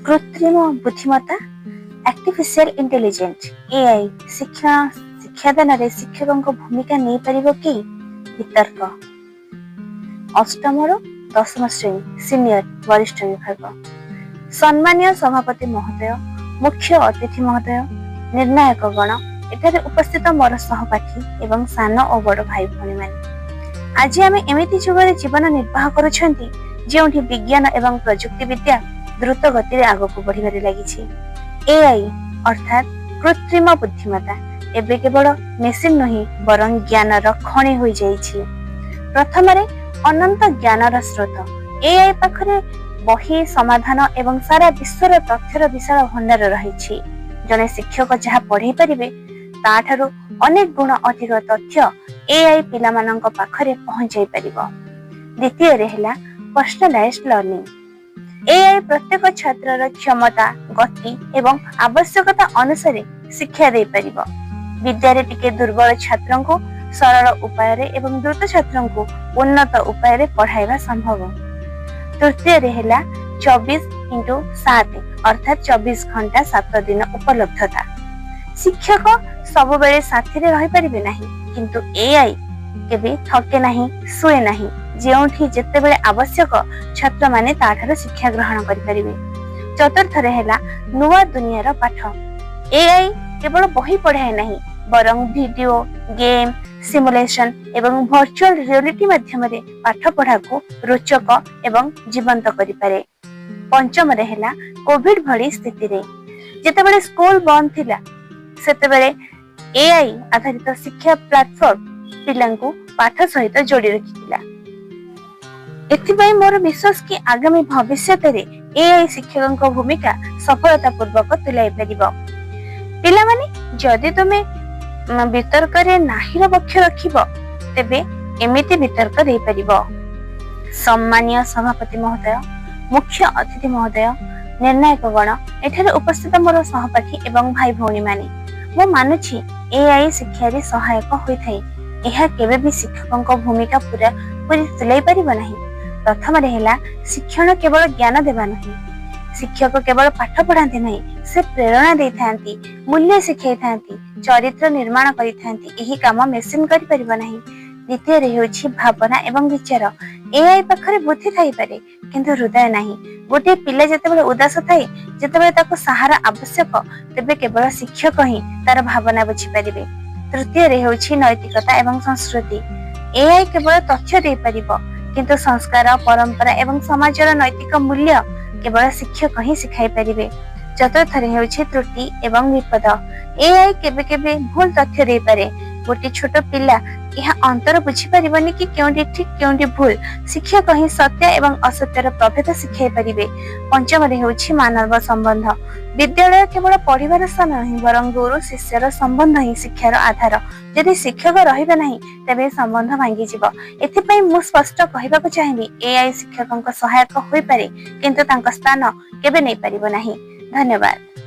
कृत्रिम बुद्धिमत्ता artificial intelligent AI शिक्षादान रे शिक्षकों भूमिका नहीं पारिबो कि वितर्क अष्टम दशम श्रेणी सीनियर वरिष्ठ विभाग सम्मानीय सभापति महोदय मुख्य अतिथि महोदय निर्णायक गण एठारे उपस्थित मोर सहपाठी एवं सान और बड़ भाई भौणी माने आज आम एमिति जुगरे जीवन निर्वाह करुछंती जेउठी विज्ञान एवं प्रजुक्ति विद्या द्रुत गति आगक बढ़िबारे लागिछि। एआई अर्थात कृत्रिम बुद्धिमत्ता एबे केवल मेसिन नहीं बरं ज्ञानर खणी होई जाइछि। प्रथमरे अनंत ज्ञानर स्रोत एआई पाखरे बही समाधान एवं सारा विश्वर तथ्यर विशाल भंडार रहिछि। जने शिक्षक जहाँ पढ़ी पारिबे ताठारु अनेक गुण अधिक तथ्य एआई पिलामानंक पाखरे पहुंचाई पारिबो। द्वितीय रे हैला पर्सनलाइज्ड लर्निंग एआई प्रत्येक छात्रर क्षमता गति एवं आवश्यकता अनुसार शिक्षा दे पारिबो। विद्यारे टिके दुर्बल छात्रन को सरल उपाय रे एवं द्रुत छात्रन को उन्नत उपाय रे पढ़ाइबा संभव। तृतीय रे हैला 24x7 अर्थात 24 घंटा 7 दिन उपलब्धता। शिक्षक सब बेले साथी रे रही परिबे नाही किंतु एआई केबे थके नाही सुए नाही जेउठी जेते बेले आवश्यक छात्र माने ताठार शिक्षा ग्रहण करि परिबे। चतुर्थ रे हैला नुवा दुनियार पाठ एआई केवल बही पढ़ाए नाही बरं वीडियो गेम सिमुलेशन एवं वर्चुअल रियलिटी माध्यम रे पाठ पढ़ा को रोचक एवं जीवंत करि पारे। पंचम रे हैला कोविड भली स्थिति रे जेतेबेले स्कूल बंद थिला सेतेबेले एआई आधारित शिक्षा प्लेटफॉर्म पिलांकु पाठ सहित जोड़ी रखिथिला। एथिबाई मोर विश्वास कि आगामी भविष्य रे एआई शिक्षकों भूमिका सफलता पूर्वक तुलाई परिबो। पिला माने जदि तुमे वितर्क रे नाहीर पक्ष रखिबो तेबे एमिति वितर्क दे परिबो। सम्मानीय सभापति महोदय मुख्य अतिथि महोदय निर्णायक गण एठारे उपस्थित मोर सहपाठी एवं भाई भौणी माने मो मानुछि एआई शिक्षा रे सहायक होइथाय। एहा केबे भी शिक्षकों भूमिका पूरी तुलाई परिबो नाही। प्रथम रे हैला शिक्षण केवल ज्ञान देबा नहीं शिक्षक केवल पाठ पढ़ाते नहीं से प्रेरणा दे थांती मूल्य सिखाई थांती चरित्र निर्माण करि थांती एही काम मेसिन करि परिबो नाही। द्वितीय रे होछि भावना एवं विचार एआई पाखरे बुद्धि थाई पारे किंतु हृदय नाही। गोटे पिला जेतेबेले उदास थाए जेतेबेले ताको सहारा आवश्यक तेबे केवल शिक्षक ही तार भावना बुझी परिबे। तृतीय रे होछि नैतिकता एवं संस्कृति एआई केवल तथ्य दे परिबो किंतु संस्कार परंपरा एवं समाजर नैतिक मूल्य केवल शिक्षक ही सिखाई परिबे। चतुर्थ रे होछि त्रुटि एवं विपद एआई केबे केबे भूल तथ्य दे पारे गोटे छोट पिला यह अंतर बुझी परिबनी कि केउंटी ठीक केउंटी भूल शिक्षक ही सत्य एवं असत्यर प्रभेद सिखाई परिबे। पंचम रे होछि मानव संबंध विद्यालय केवल पढ़िबार स्थान नहीं बरं गुरु शिष्यर संबंध ही शिक्षार आधार। यदि शिक्षक रहिबे नहीं तबे संबंध भांगी जिवो। एथिपई मु स्पष्ट कहिबाकू चाहिबी एआई शिक्षकक सहायक होई पारे किंतु तांका स्थान केबे नै परिबो नाही। धन्यवाद।